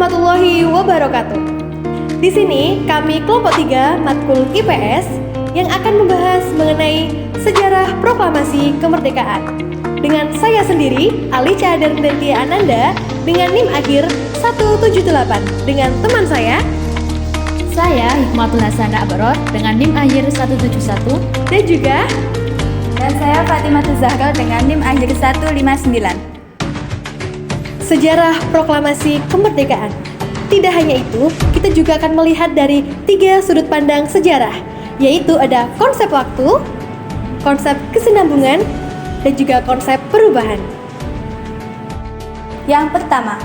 warahmatullahi wabarakatuh. Di sini kami kelompok 3 matkul IPS yang akan membahas mengenai sejarah proklamasi kemerdekaan. Dengan saya sendiri, Alica Darmintia Ananda dengan NIM akhir 178. Dengan teman saya Hikmatul Hasanah Abaror dengan NIM akhir 171. Dan saya Fatimah Zahra dengan NIM akhir 159. Sejarah proklamasi kemerdekaan. Tidak hanya itu, kita juga akan melihat dari 3 sudut pandang sejarah, yaitu ada konsep waktu, konsep kesinambungan, dan juga konsep perubahan. Yang pertama,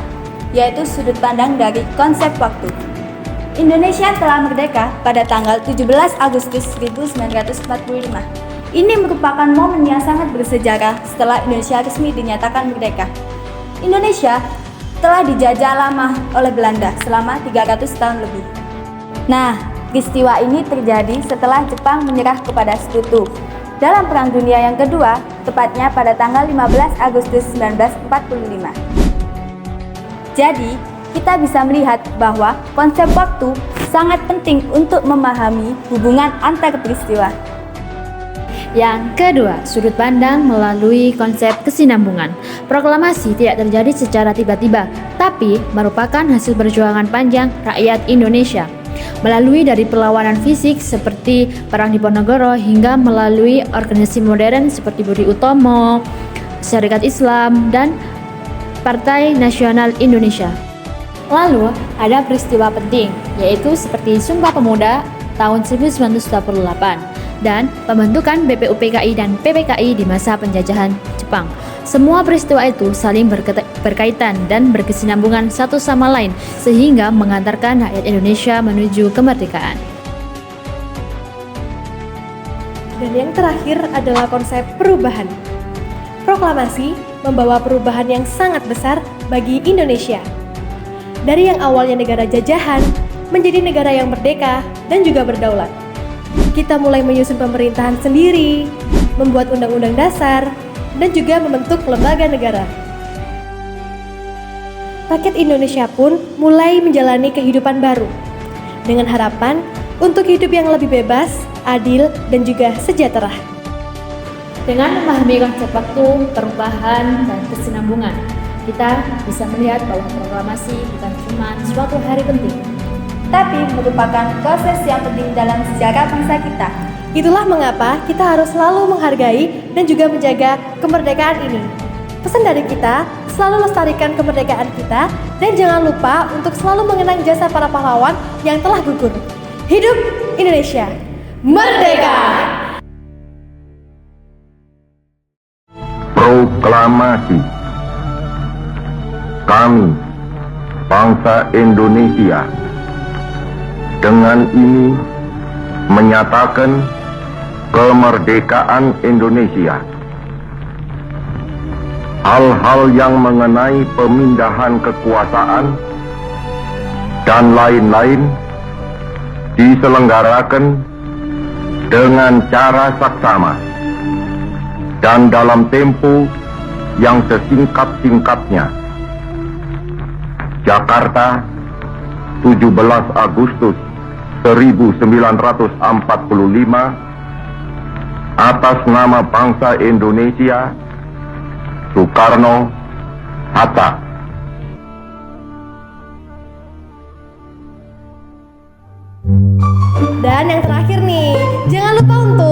yaitu sudut pandang dari konsep waktu. Indonesia telah merdeka pada tanggal 17 Agustus 1945. Ini merupakan momen yang sangat bersejarah setelah Indonesia resmi dinyatakan merdeka. Indonesia telah dijajah lama oleh Belanda selama 300 tahun lebih. Nah, peristiwa ini terjadi setelah Jepang menyerah kepada Sekutu dalam Perang Dunia yang kedua, tepatnya pada tanggal 15 Agustus 1945. Jadi, kita bisa melihat bahwa konsep waktu sangat penting untuk memahami hubungan antar peristiwa. Yang kedua, sudut pandang melalui konsep kesinambungan. Proklamasi tidak terjadi secara tiba-tiba, tapi merupakan hasil perjuangan panjang rakyat Indonesia. Melalui dari perlawanan fisik seperti Perang Diponegoro hingga melalui organisasi modern seperti Budi Utomo, Syarikat Islam, dan Partai Nasional Indonesia. Lalu ada peristiwa penting, yaitu seperti Sumpah Pemuda tahun 1948 dan pembentukan BPUPKI dan PPKI di masa penjajahan Jepang. Semua peristiwa itu saling berkaitan dan berkesinambungan satu sama lain sehingga mengantarkan rakyat Indonesia menuju kemerdekaan. Dan yang terakhir adalah konsep perubahan. Proklamasi membawa perubahan yang sangat besar bagi Indonesia. Dari yang awalnya negara jajahan menjadi negara yang merdeka dan juga berdaulat. Kita mulai menyusun pemerintahan sendiri, membuat undang-undang dasar, dan juga membentuk lembaga negara. Rakyat Indonesia pun mulai menjalani kehidupan baru, dengan harapan untuk hidup yang lebih bebas, adil, dan juga sejahtera. Dengan memahami konsep waktu, perubahan, dan kesinambungan, kita bisa melihat bahwa proklamasi bukan cuma suatu hari penting, tapi merupakan proses yang penting dalam sejarah bangsa kita. Itulah mengapa kita harus selalu menghargai dan juga menjaga kemerdekaan ini. Pesan dari kita, selalu lestarikan kemerdekaan kita dan jangan lupa untuk selalu mengenang jasa para pahlawan yang telah gugur. Hidup Indonesia Merdeka! Proklamasi. Kami, bangsa Indonesia, dengan ini menyatakan kemerdekaan Indonesia. Hal-hal yang mengenai pemindahan kekuasaan dan lain-lain diselenggarakan dengan cara saksama dan dalam tempo yang sesingkat-singkatnya. Jakarta, 17 Agustus 1945, atas nama bangsa Indonesia, Soekarno Hatta. Dan yang terakhir nih, jangan lupa untuk